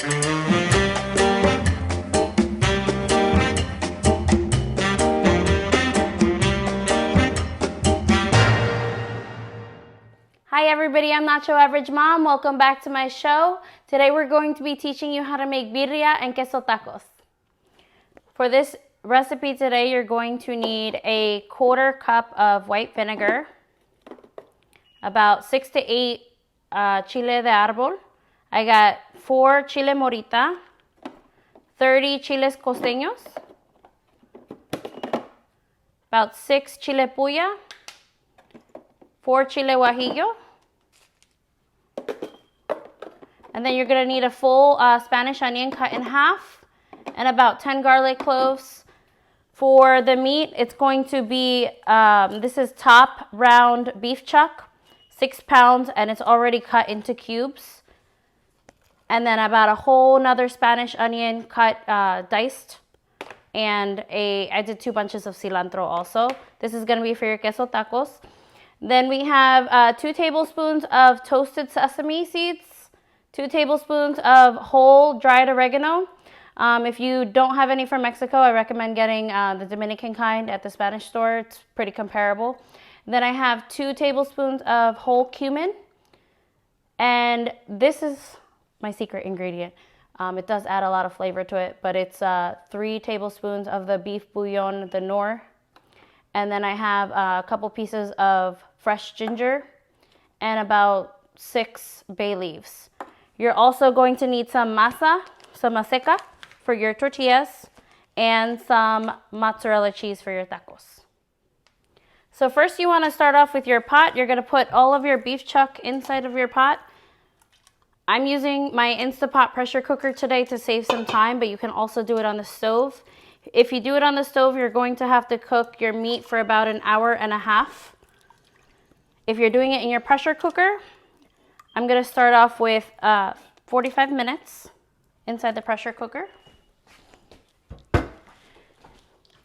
Hi everybody, I'm Nacho Average Mom. Welcome back to my show. Today we're going to be teaching you how to make birria and queso tacos. For this recipe today, you're going to need a 1/4 cup of white vinegar, about 6 to 8 chile de árbol. I got 4 chile morita, 30 chiles costeños, about 6 chile puya, 4 chile guajillo, and then you're going to need a full Spanish onion cut in half and about 10 garlic cloves. For the meat, it's going to be, this is top round beef chuck, 6 pounds, and it's already cut into cubes. And then about a whole nother Spanish onion cut diced, and I did 2 bunches of cilantro also. This is going to be for your queso tacos. Then we have 2 tablespoons of toasted sesame seeds, 2 tablespoons of whole dried oregano. If you don't have any from Mexico, I recommend getting the Dominican kind at the Spanish store. It's pretty comparable. Then I have 2 tablespoons of whole cumin. And this is my secret ingredient. It does add a lot of flavor to it, but it's 3 tablespoons of the beef bouillon, the Knorr. And then I have a couple pieces of fresh ginger and about 6 bay leaves. You're also going to need some masa, some maseca for your tortillas, and some mozzarella cheese for your tacos. So first you want to start off with your pot. You're going to put all of your beef chuck inside of your pot. I'm using my Instapot pressure cooker today to save some time, but you can also do it on the stove. If you do it on the stove, you're going to have to cook your meat for about an hour and a half. If you're doing it in your pressure cooker, I'm going to start off with 45 minutes inside the pressure cooker.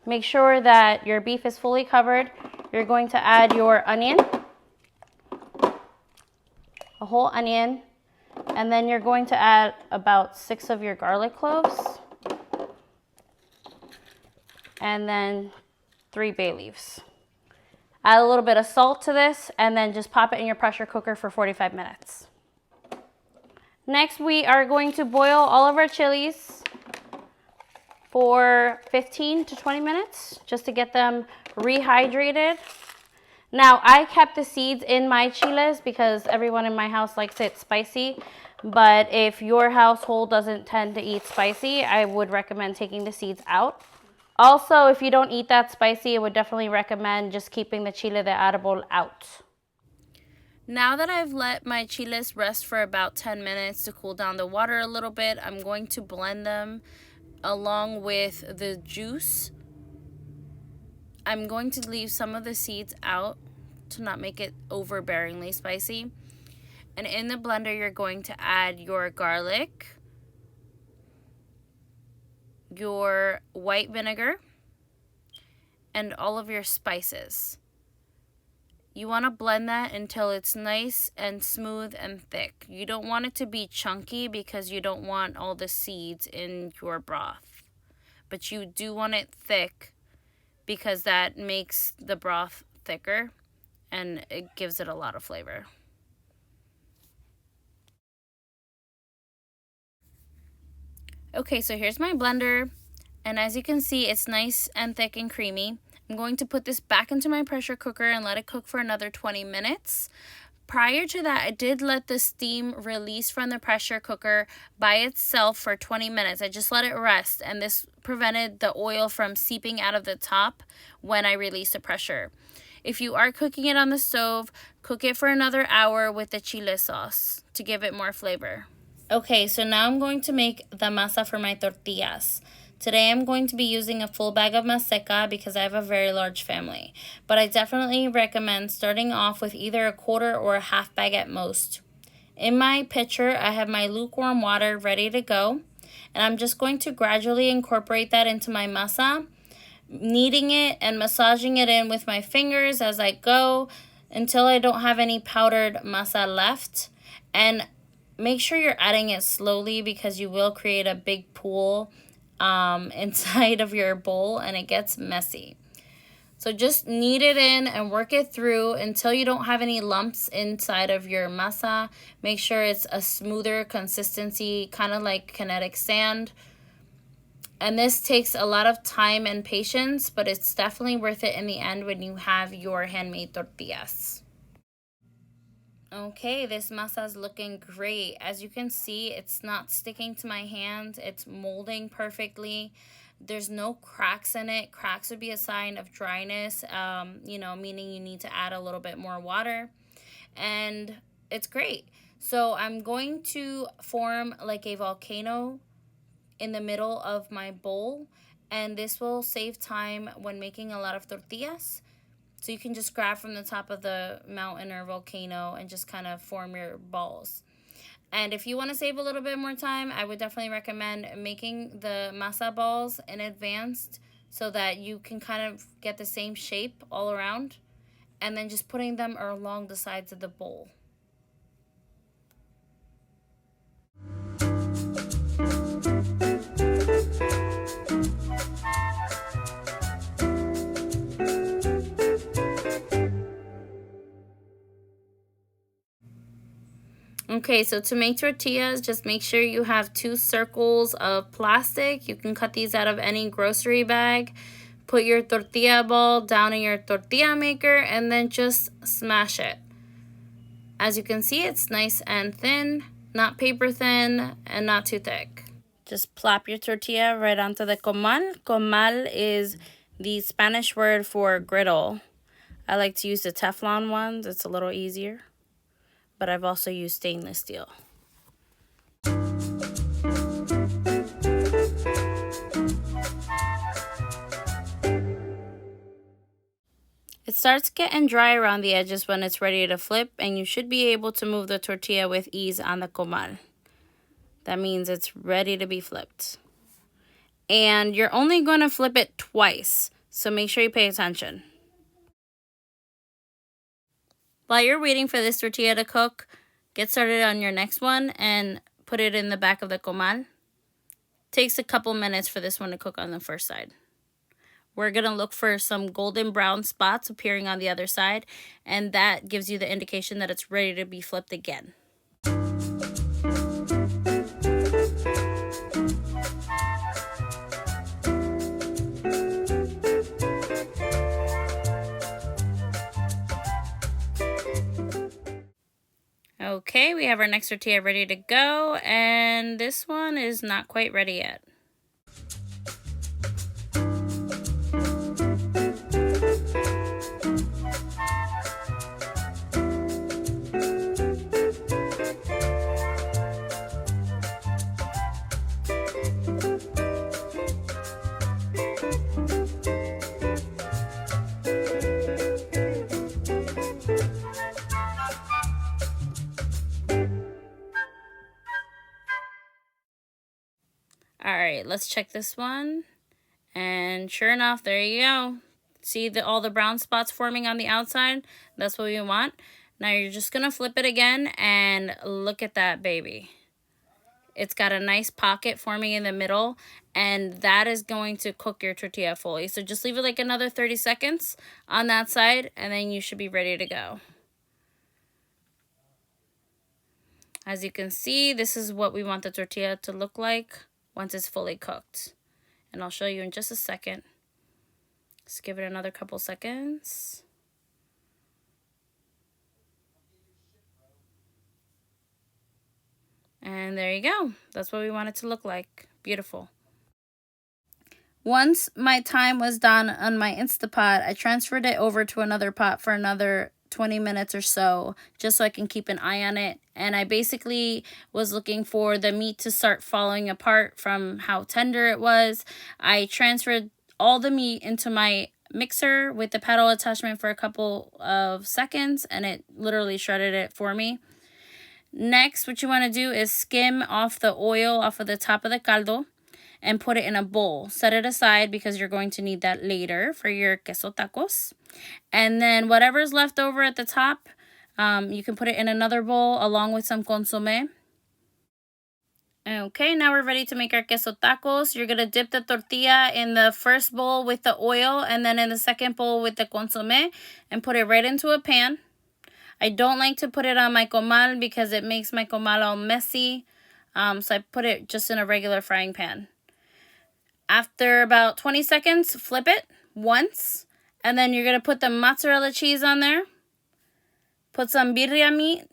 Make sure that your beef is fully covered. You're going to add your onion, a whole onion, and then you're going to add about 6 of your garlic cloves, and then 3 bay leaves. Add a little bit of salt to this, and then just pop it in your pressure cooker for 45 minutes. Next, we are going to boil all of our chilies for 15 to 20 minutes, just to get them rehydrated. Now, I kept the seeds in my chiles because everyone in my house likes it spicy, but if your household doesn't tend to eat spicy, I would recommend taking the seeds out. Also, if you don't eat that spicy, I would definitely recommend just keeping the chile de árbol out. Now that I've let my chiles rest for about 10 minutes to cool down the water a little bit, I'm going to blend them along with the juice. I'm going to leave some of the seeds out to not make it overbearingly spicy. And in the blender, you're going to add your garlic, your white vinegar, and all of your spices. You want to blend that until it's nice and smooth and thick. You don't want it to be chunky because you don't want all the seeds in your broth. But you do want it thick because that makes the broth thicker and it gives it a lot of flavor. Okay, so here's my blender, and as you can see, it's nice and thick and creamy. I'm going to put this back into my pressure cooker and let it cook for another 20 minutes. Prior to that, I did let the steam release from the pressure cooker by itself for 20 minutes. I just let it rest, and this prevented the oil from seeping out of the top when I released the pressure. If you are cooking it on the stove, cook it for another hour with the chile sauce to give it more flavor. Okay, so now I'm going to make the masa for my tortillas. Today I'm going to be using a full bag of maseca because I have a very large family. But I definitely recommend starting off with either a 1/4 or a half bag at most. In my pitcher, I have my lukewarm water ready to go. And I'm just going to gradually incorporate that into my masa, kneading it and massaging it in with my fingers as I go until I don't have any powdered masa left. And make sure you're adding it slowly because you will create a big pool inside of your bowl and it gets messy. So just knead it in and work it through until you don't have any lumps inside of your masa. Make sure it's a smoother consistency, kind of like kinetic sand. And this takes a lot of time and patience, but it's definitely worth it in the end when you have your handmade tortillas. Okay, this masa is looking great. As you can see, it's not sticking to my hand. It's molding perfectly. There's no cracks in it. Cracks would be a sign of dryness, meaning you need to add a little bit more water. And it's great. So I'm going to form like a volcano in the middle of my bowl, and this will save time when making a lot of tortillas. So you can just grab from the top of the mountain or volcano and just kind of form your balls. And if you want to save a little bit more time, I would definitely recommend making the masa balls in advance so that you can kind of get the same shape all around, and then just putting them along the sides of the bowl. Okay, so to make tortillas, just make sure you have 2 circles of plastic. You can cut these out of any grocery bag. Put your tortilla ball down in your tortilla maker and then just smash it. As you can see, it's nice and thin, not paper thin and not too thick. Just plop your tortilla right onto the comal. Comal is the Spanish word for griddle. I like to use the Teflon ones. It's a little easier. But I've also used stainless steel. It starts getting dry around the edges when it's ready to flip, and you should be able to move the tortilla with ease on the comal. That means it's ready to be flipped. And you're only going to flip it twice, so make sure you pay attention. While you're waiting for this tortilla to cook, get started on your next one and put it in the back of the comal. Takes a couple minutes for this one to cook on the first side. We're going to look for some golden brown spots appearing on the other side, and that gives you the indication that it's ready to be flipped again. Okay, we have our next tortilla ready to go, and this one is not quite ready yet. Alright, let's check this one. And sure enough, there you go. See all the brown spots forming on the outside? That's what we want. Now you're just going to flip it again and look at that baby. It's got a nice pocket forming in the middle, and that is going to cook your tortilla fully. So just leave it like another 30 seconds on that side, and then you should be ready to go. As you can see, this is what we want the tortilla to look like once it's fully cooked. And I'll show you in just a second. Just give it another couple seconds. And there you go. That's what we want it to look like. Beautiful. Once my time was done on my Instapot, I transferred it over to another pot for another 20 minutes or so, just so I can keep an eye on it. And I basically was looking for the meat to start falling apart from how tender it was. I transferred all the meat into my mixer with the paddle attachment for a couple of seconds, and it literally shredded it for me. Next, what you want to do is skim off the oil off of the top of the caldo and put it in a bowl. Set it aside because you're going to need that later for your queso tacos. And then whatever's left over at the top, you can put it in another bowl along with some consomme. Okay, now we're ready to make our queso tacos. You're going to dip the tortilla in the first bowl with the oil and then in the second bowl with the consomme and put it right into a pan. I don't like to put it on my comal because it makes my comal all messy. So I put it just in a regular frying pan. After about 20 seconds, flip it once. And then you're going to put the mozzarella cheese on there. Put some birria meat.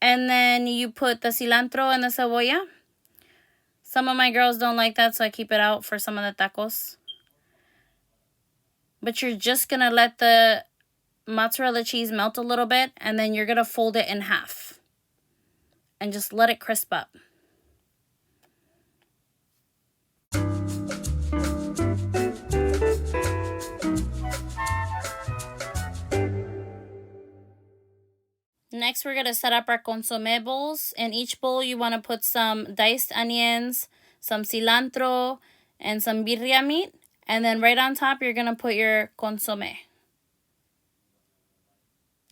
And then you put the cilantro and the cebolla. Some of my girls don't like that, so I keep it out for some of the tacos. But you're just going to let the mozzarella cheese melt a little bit, and then you're going to fold it in half. And just let it crisp up. Next, we're going to set up our consomme bowls. In each bowl, you want to put some diced onions, some cilantro, and some birria meat. And then right on top, you're going to put your consomme.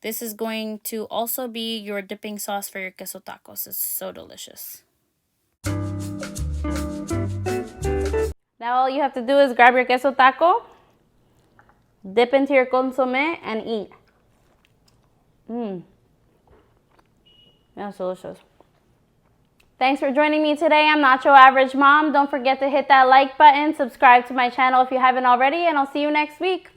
This is going to also be your dipping sauce for your queso tacos. It's so delicious. Now all you have to do is grab your queso taco, dip into your consomme, and eat. That's delicious. Thanks for joining me today. I'm Not Your Average Mom. Don't forget to hit that like button, subscribe to my channel if you haven't already, and I'll see you next week.